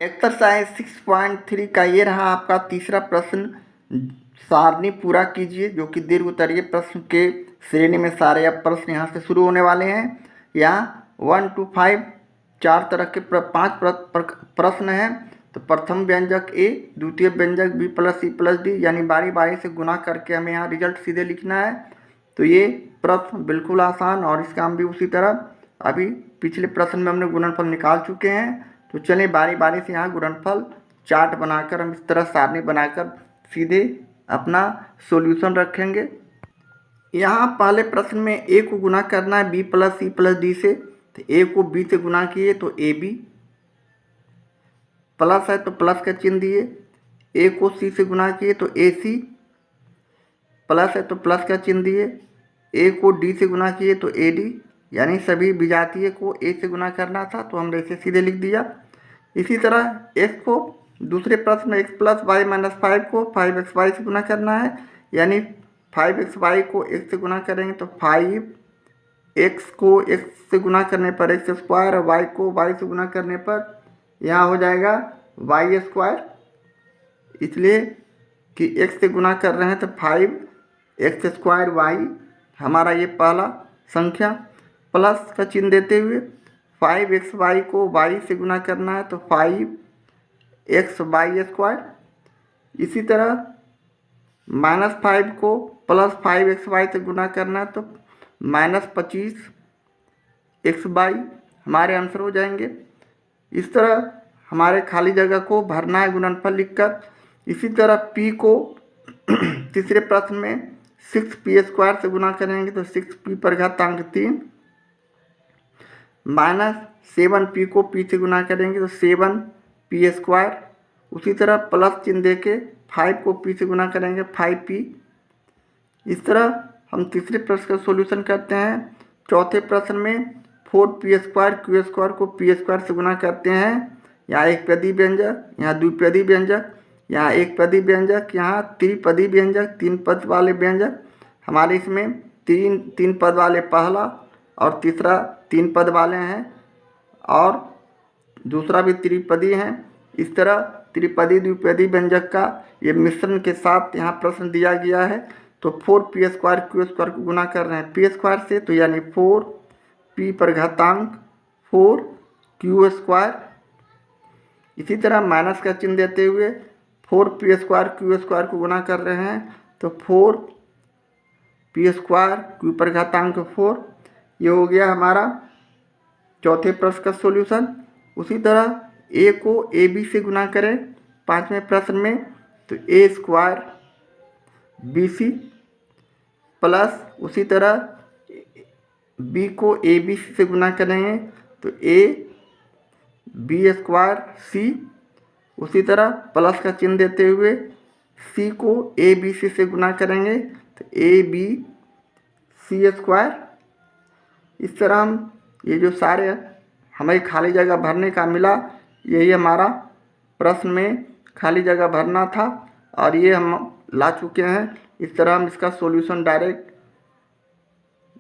Exercise 6.3 का ये रहा आपका तीसरा प्रश्न। सारणी पूरा कीजिए, जो कि दीर्घ उत्तरीय प्रश्न के श्रेणी में सारे अब प्रश्न यहाँ से शुरू होने वाले हैं। यहाँ 1 to 5 चार तरह के 5 प्रश्न हैं। तो प्रथम व्यंजक ए, द्वितीय व्यंजक B plus C plus D, यानी बारी बारी से गुना करके हमें यहाँ रिजल्ट सीधे लिखना है। तो ये प्रश्न बिल्कुल आसान, और इसका हम भी उसी तरह अभी पिछले प्रश्न में हमने गुणनफल निकाल चुके हैं। तो चलिए बारी बारी से यहाँ गुणनफल चार्ट बनाकर हम इस तरह सारणी बनाकर सीधे अपना सॉल्यूशन रखेंगे। यहाँ पहले प्रश्न में ए को गुना करना है B plus C plus D से। तो ए को बी से गुना किए तो ए बी, प्लस है तो प्लस का चिन्ह दिए। ए को सी से गुना किए तो ए सी, प्लस है तो प्लस का चिन्ह दिए। ए को डी से गुना किए तो ए डी, यानी सभी विजातीय को ए से गुना करना था, तो हमने इसे सीधे लिख दिया। इसी तरह एक्स को दूसरे प्रश्न में एक्स प्लस वाई माइनस 5 को 5xy से गुना करना है, यानी 5xy को x से गुना करेंगे तो 5x को x से गुना करने पर एक्स स्क्वायर, और y को y से गुना करने पर यहाँ हो जाएगा वाई स्क्वायर। इसलिए कि x से गुना कर रहे हैं तो 5x स्क्वायर y हमारा ये पहला संख्या। प्लस का चिन्ह देते हुए 5xy को y से गुना करना है तो 5xy स्क्वायर। इसी तरह -5 को प्लस 5xy से गुना करना है तो -25xy हमारे आंसर हो जाएंगे। इस तरह हमारे खाली जगह को भरना है गुणनफल लिखकर। इसी तरह p को तीसरे प्रश्न में 6p² से गुना करेंगे तो 6p पर घातांक 3, -7p को p से गुना करेंगे तो 7p²। उसी तरह प्लस चिन्ह देके 5 को p से गुना करेंगे 5p। इस तरह हम तीसरे प्रश्न का सॉल्यूशन करते हैं। चौथे प्रश्न में 4p² q² को p² से गुना करते हैं। यहाँ एक पदी व्यंजक, यहाँ द्विपदी व्यंजक, यहाँ एक पदी व्यंजक, यहाँ त्रिपदी व्यंजक, 3 पद वाले व्यंजक। हमारे इसमें तीन पद वाले पहला और तीसरा 3 पद वाले हैं, और दूसरा भी त्रिपदी हैं। इस तरह त्रिपदी द्विपदी व्यंजक का ये मिश्रण के साथ यहाँ प्रश्न दिया गया है। तो 4p² q² को गुना कर रहे हैं p² से, तो यानी 4p पर घातांक 4 q²। इसी तरह माइनस का चिन्ह देते हुए 4p² q² को गुना कर रहे हैं तो 4p² q पर घातांक 4। ये हो गया हमारा चौथे प्रश्न का सॉल्यूशन। उसी तरह a को ab से गुना करें पांचवें प्रश्न में तो a² bc, प्लस उसी तरह b को abc से गुना करेंगे तो ab² c। उसी तरह प्लस का चिन्ह देते हुए c को abc से गुना करेंगे तो abc²। इस तरह हम ये जो सारे हमें खाली जगह भरने का मिला, यही हमारा प्रश्न में खाली जगह भरना था, और ये हम ला चुके हैं। इस तरह हम इसका सॉल्यूशन डायरेक्ट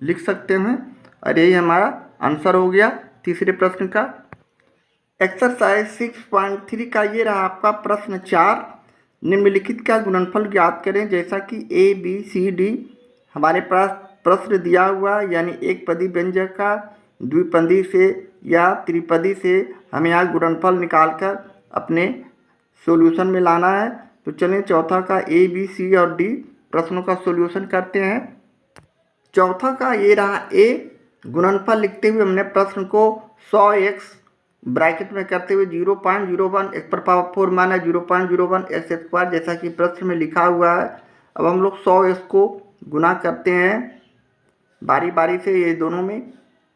लिख सकते हैं, और यही हमारा आंसर हो गया तीसरे प्रश्न का। एक्सरसाइज 6.3 का ये रहा आपका प्रश्न 4। निम्नलिखित का गुणनफल ज्ञात करें। जैसा कि a b c d हमारे पास प्रश्न दिया हुआ, यानी एक पदी व्यंजक का द्विपदी से या त्रिपदी से हमें यहाँ गुणनफल निकालकर अपने सॉल्यूशन में लाना है। तो चलिए चौथा का a b c और d प्रश्नों का सॉल्यूशन करते हैं। चौथा का ये रहा a। गुणनफल लिखते हुए हमने प्रश्न को 100x ब्रैकेट में करते हुए 0.01 x पर पावर 4 माइनस 0.01 x² जैसा कि प्रश्न में लिखा हुआ है। अब हम लोग 100x को गुना करते हैं बारी बारी से, ये दोनों में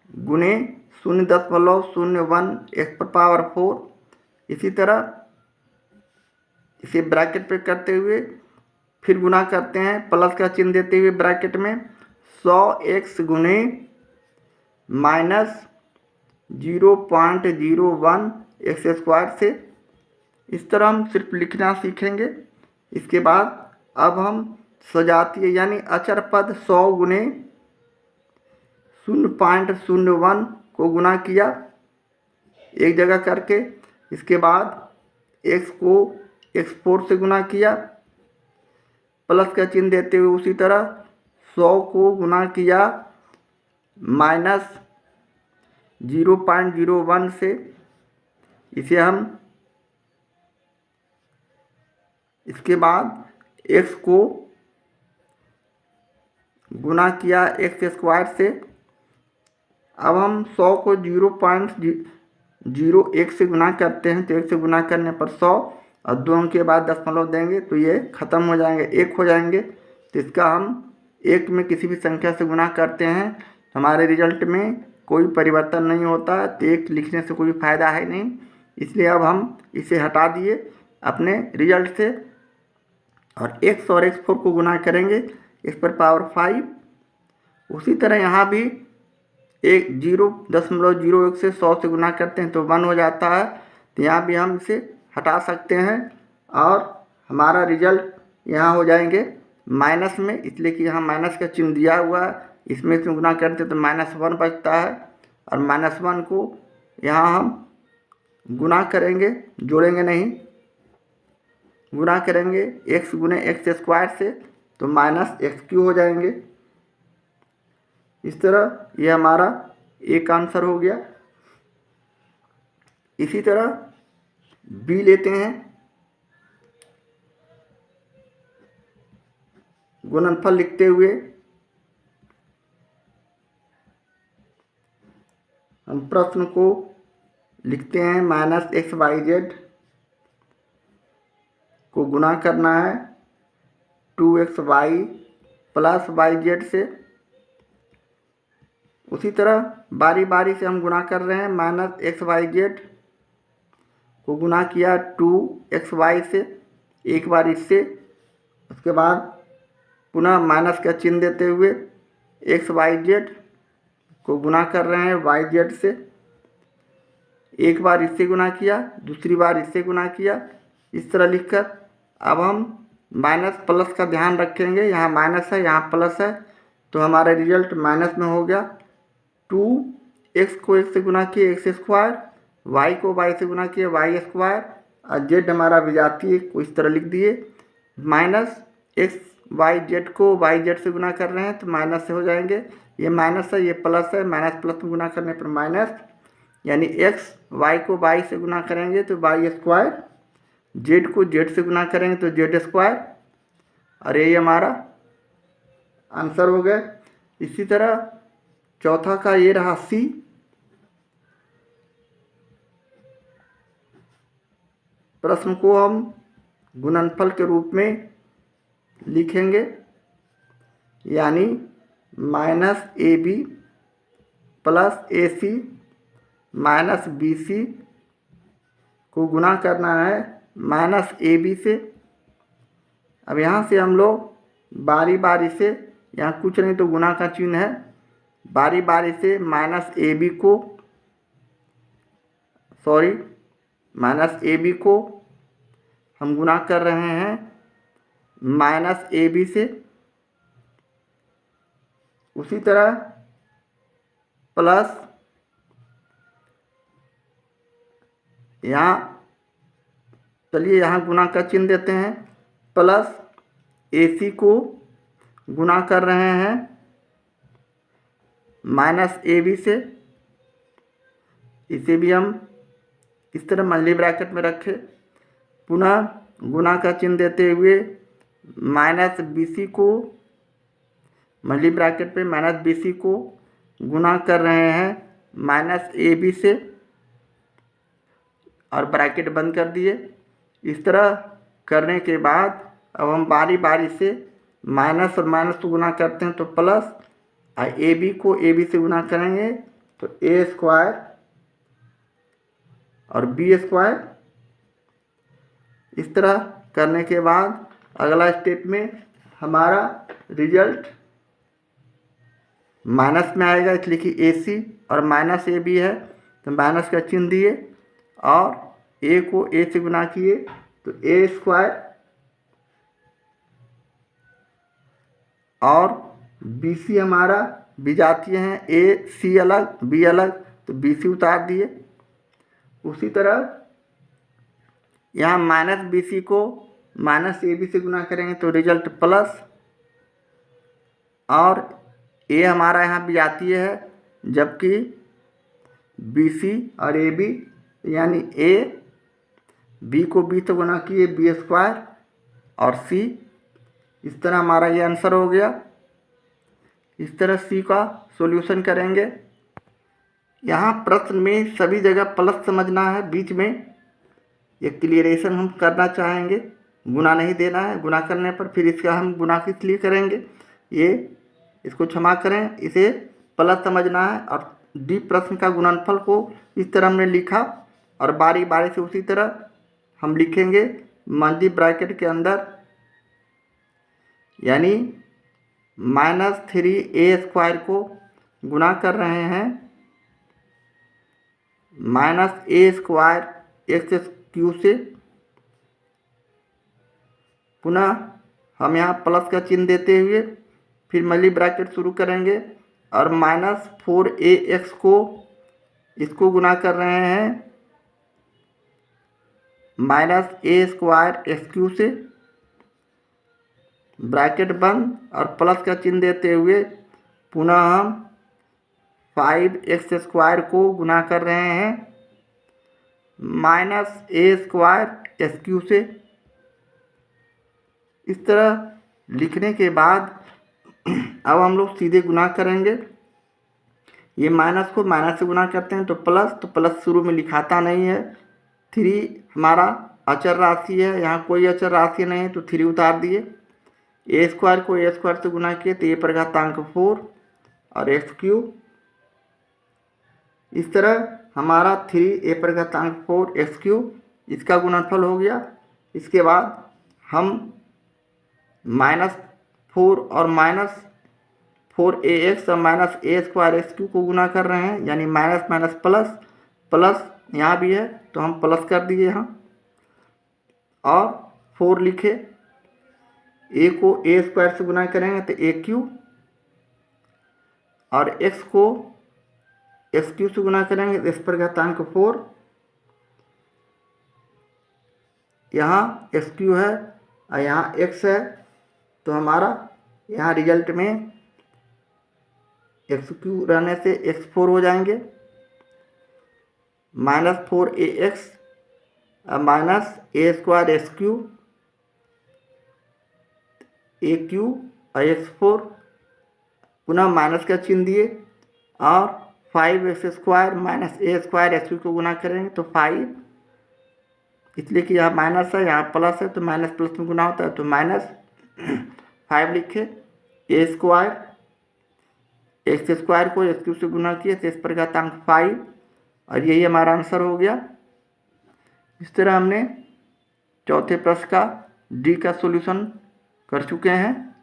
गुने 0.01 x पर पावर 4। इसी तरह इसे ब्रैकेट पे करते हुए फिर गुना करते हैं, प्लस का चिन्ह देते हुए ब्रैकेट में 100x गुने माइनस 0.01 x² से। इस तरह हम सिर्फ लिखना सीखेंगे। इसके बाद अब हम सजातीय यानी अचर पद 100 गुने 0.01 को गुना किया एक जगह करके। इसके बाद x को x4 से गुना किया, प्लस का चिन्ह देते हुए उसी तरह 100 को गुना किया -0.01 से। इसे हम इसके बाद x को गुना किया x² से। अब हम 100 को 0.01 से गुना करते हैं, तो 1 से गुना करने पर 100 और 2 अंक के बाद दशमलव देंगे तो ये ख़त्म हो जाएंगे, 1 हो जाएंगे। तो इसका हम 1 में किसी भी संख्या से गुना करते हैं तो हमारे रिजल्ट में कोई परिवर्तन नहीं होता, तो 1 लिखने से कोई फ़ायदा है नहीं। इसलिए अब हम इसे हटा दिए अपने रिजल्ट से और x और x4 को गुना करेंगे x⁵। उसी तरह यहाँ भी 0.01 से 100 से गुना करते हैं तो 1 हो जाता है। तो यहाँ भी हम इसे हटा सकते हैं और हमारा रिजल्ट यहाँ हो जाएंगे माइनस में, इसलिए कि यहाँ माइनस का चिन्ह दिया हुआ है। इसमें से गुना करते तो -1 बचता है और -1 को यहाँ हम गुना करेंगे, जोड़ेंगे नहीं, गुना करेंगे x गुने x² से तो -x³ हो जाएंगे। इस तरह ये हमारा एक आंसर हो गया। इसी तरह b लेते हैं। गुणनफल लिखते हुए हम प्रश्न को लिखते हैं -xyz को गुना करना है 2xy + yz से। उसी तरह बारी बारी से हम गुना कर रहे हैं। -xyz को गुना किया 2xy से, एक बार इससे, उसके बाद पुनः माइनस का चिन्ह देते हुए xyz को गुना कर रहे हैं yz से। एक बार इससे गुना किया, दूसरी बार इससे गुना किया। इस तरह लिखकर अब हम माइनस प्लस का ध्यान रखेंगे, यहाँ माइनस है यहाँ प्लस है तो हमारा रिजल्ट माइनस में हो गया। 2x को x से गुना किए x², y को y से गुना किए y² और z हमारा विजातीय को इस तरह लिख दिए। -xyz को yz से गुना कर रहे हैं तो माइनस से हो जाएंगे। ये माइनस है, ये प्लस है, माइनस प्लस में गुना करने पर माइनस, यानी x y को y से गुना करेंगे तो y², z को z से गुना करेंगे तो z²। और ये हमारा आंसर हो गया। इसी तरह चौथा का ये रहा C। प्रश्न को हम गुणनफल के रूप में लिखेंगे, यानी -AB + AC -BC को गुना करना है -AB से। अब यहाँ से हम लोग बारी बारी से, यहाँ कुछ नहीं तो गुना का चिन्ह है, बारी बारी से -AB को हम गुना कर रहे हैं -AB से। उसी तरह प्लस यहाँ, चलिए यहाँ गुना का चिन्ह देते हैं, प्लस AC को गुना कर रहे हैं -AB से। इसे भी हम इस तरह मंझली ब्रैकेट में रखें, पुनः गुना का चिन्ह देते हुए -BC को मंझली ब्रैकेट पे -BC को गुना कर रहे हैं -AB से और ब्रैकेट बंद कर दिए। इस तरह करने के बाद अब हम बारी बारी से माइनस और माइनस को गुना करते हैं तो प्लस, और AB को AB से गुना करेंगे तो A² और B²। इस तरह करने के बाद अगला स्टेप में हमारा रिजल्ट माइनस में आएगा, इसलिए कि AC और -AB है तो माइनस का चिन्ह दिए और A को A से गुना किए तो A² और BC हमारा विजातीय हैं, AC अलग B अलग तो BC उतार दिए। उसी तरह यहाँ माइनस बी सी को माइनस ए बी से गुना करेंगे तो रिजल्ट प्लस, और ए हमारा यहाँ विजातीय है, जबकि बी सी और ए बी यानी ए बी को बी से गुना किए बी स्क्वायर और सी। इस तरह हमारा ये आंसर हो गया। इस तरह सी का सॉल्यूशन करेंगे। यहाँ प्रश्न में सभी जगह प्लस समझना है, बीच में एक क्लियरेशन हम करना चाहेंगे, गुना नहीं देना है। गुना करने पर फिर इसका हम गुना किस लिए करेंगे, ये इसको क्षमा करें, इसे प्लस समझना है। और डी प्रश्न का गुणनफल को इस तरह हमने लिखा, और बारी बारी से उसी तरह हम लिखेंगे मंदी ब्रैकेट के अंदर, यानी -3a² को गुना कर रहे हैं -a² से। पुनः हम यहाँ प्लस का चिन्ह देते हुए फिर मल्टी ब्रैकेट शुरू करेंगे, और -4ax को इसको गुना कर रहे हैं -a² से, ब्रैकेट बंद और प्लस का चिन्ह देते हुए पुनः हम 5x² को गुना कर रहे हैं -a² से। इस तरह लिखने के बाद अब हम लोग सीधे गुना करेंगे। ये माइनस को माइनस से गुना करते हैं तो प्लस शुरू में लिखाता नहीं है। 3 हमारा अचर राशि है, यहाँ कोई अचर राशि नहीं है तो 3 उतार दिए। a² को a² से गुना किए तो a⁴ 4 और x³। इस तरह हमारा 3a⁴ x³ इसका गुणनफल हो गया। इसके बाद हम -4 और -4ax और -a² x³ को गुना कर रहे हैं, यानी माइनस माइनस प्लस, प्लस यहाँ भी है तो हम प्लस कर दिए यहाँ, और 4 लिखे। a को a² से गुना करेंगे तो a³ और x को x³ से गुना करेंगे तो x⁴। यहाँ x³ है और यहाँ x है, तो हमारा यहाँ रिजल्ट में x³ रहने से x4 हो जाएंगे। -4ax -a² x³ a³ और x4, पुनः माइनस का चिन्ह दिए, और 5x² -a² x³ को गुना करेंगे तो 5, इसलिए कि यहाँ माइनस है यहाँ प्लस है तो माइनस प्लस में गुना होता है तो -5 लिखे। a² x² को x³ से गुना किए तो x⁴ 5, और यही हमारा आंसर हो गया। इस तरह हमने चौथे प्रश्न का डी का सॉल्यूशन कर चुके हैं।